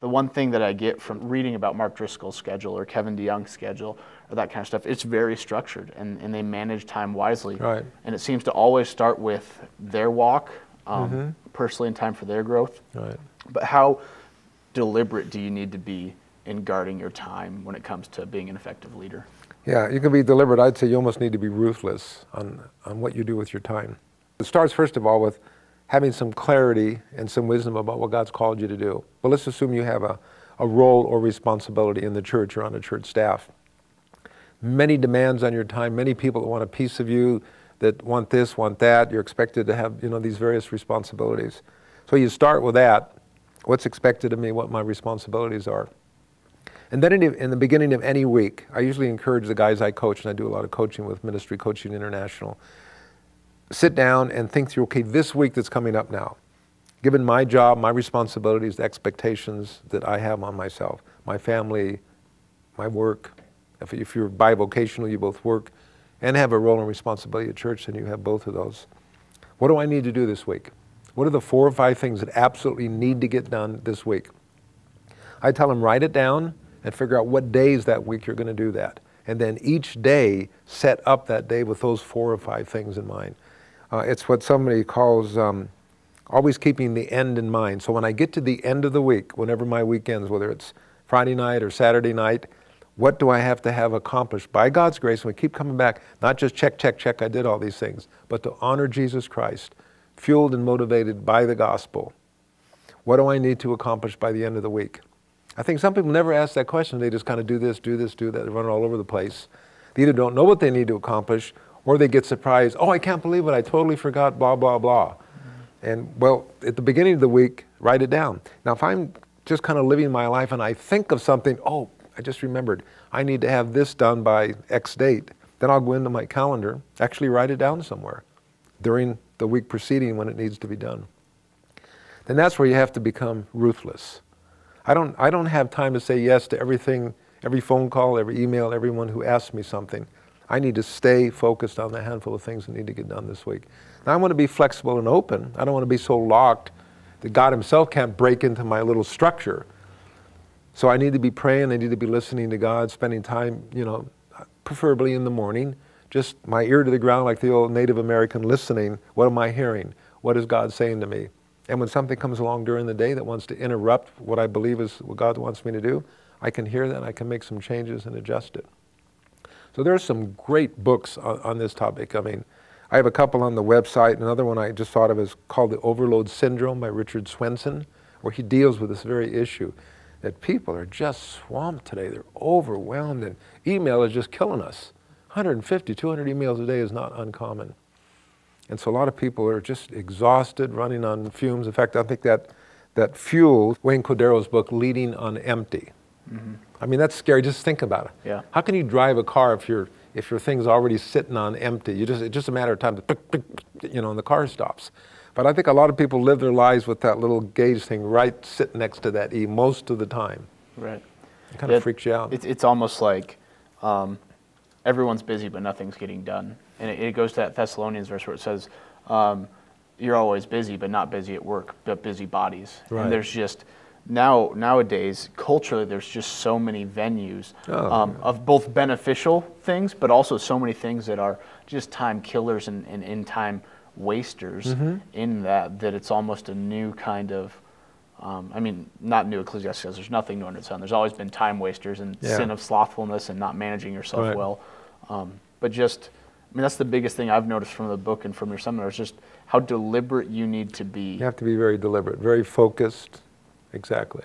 The one thing that I get from reading about Mark Driscoll's schedule or Kevin DeYoung's schedule or that kind of stuff, it's very structured and they manage time wisely. Right. And it seems to always start with their walk, personally in time for their growth. Right. But how deliberate do you need to be in guarding your time when it comes to being an effective leader? Yeah, you can be deliberate. I'd say you almost need to be ruthless on what you do with your time. It starts, first of all, with having some clarity and some wisdom about what God's called you to do. But let's assume you have a role or responsibility in the church or on a church staff. Many demands on your time, many people that want a piece of you, that want this, want that. You're expected to have, these various responsibilities. So you start with that. What's expected of me, what my responsibilities are. And then in the beginning of any week, I usually encourage the guys I coach, and I do a lot of coaching with Ministry Coaching International, sit down and think through, okay, this week that's coming up now, given my job, my responsibilities, the expectations that I have on myself, my family, my work. If you're bivocational, you both work and have a role and responsibility at church, then you have both of those. What do I need to do this week? What are the 4 or 5 things that absolutely need to get done this week? I tell them, write it down and figure out what days that week you're going to do that. And then each day, set up that day with those 4 or 5 things in mind. It's what somebody calls always keeping the end in mind. So when I get to the end of the week, whenever my week ends, whether it's Friday night or Saturday night, what do I have to have accomplished by God's grace? And we keep coming back, not just check, check, check, I did all these things, but to honor Jesus Christ, fueled and motivated by the gospel. What do I need to accomplish by the end of the week? I think some people never ask that question. They just kind of do this, do this, do that. They run all over the place. They either don't know what they need to accomplish, or they get surprised, oh, I can't believe it, I totally forgot, blah, blah, blah. And well, at the beginning of the week, write it down. Now, if I'm just kind of living my life and I think of something, oh, I just remembered, I need to have this done by X date, then I'll go into my calendar, actually write it down somewhere during the week preceding when it needs to be done. Then that's where you have to become ruthless. I don't have time to say yes to everything, every phone call, every email, everyone who asks me something. I need to stay focused on the handful of things that need to get done this week. Now I want to be flexible and open. I don't want to be so locked that God himself can't break into my little structure. So I need to be praying, I need to be listening to God, spending time, preferably in the morning, just my ear to the ground like the old Native American, listening. What am I hearing? What is God saying to me? And when something comes along during the day that wants to interrupt what I believe is what God wants me to do, I can hear that, I can make some changes and adjust it. So there are some great books on this topic. I mean, I have a couple on the website. Another one I just thought of is called The Overload Syndrome by Richard Swenson, where he deals with this very issue, that people are just swamped today. They're overwhelmed, and email is just killing us. 150, 200 emails a day is not uncommon. And so a lot of people are just exhausted, running on fumes. In fact, I think that fueled Wayne Cordero's book, Leading on Empty. Mm-hmm. I mean, that's scary. Just think about it. Yeah. How can you drive a car if your thing's already sitting on empty? It's just a matter of time to, and the car stops. But I think a lot of people live their lives with that little gauge thing right sitting next to that E most of the time. Right. It kind of freaks you out. It's almost like everyone's busy, but nothing's getting done. And it goes to that Thessalonians verse where it says, you're always busy, but not busy at work, but busy bodies. Right. And there's just, nowadays, culturally, there's just so many venues of both beneficial things, but also so many things that are just time killers and in-time wasters in that it's almost a new kind of, not new Ecclesiastes, because there's nothing new under the sun. There's always been time wasters and sin of slothfulness and not managing yourself well. But just, that's the biggest thing I've noticed from the book and from your seminars, just how deliberate you need to be. You have to be very deliberate, very focused. Exactly.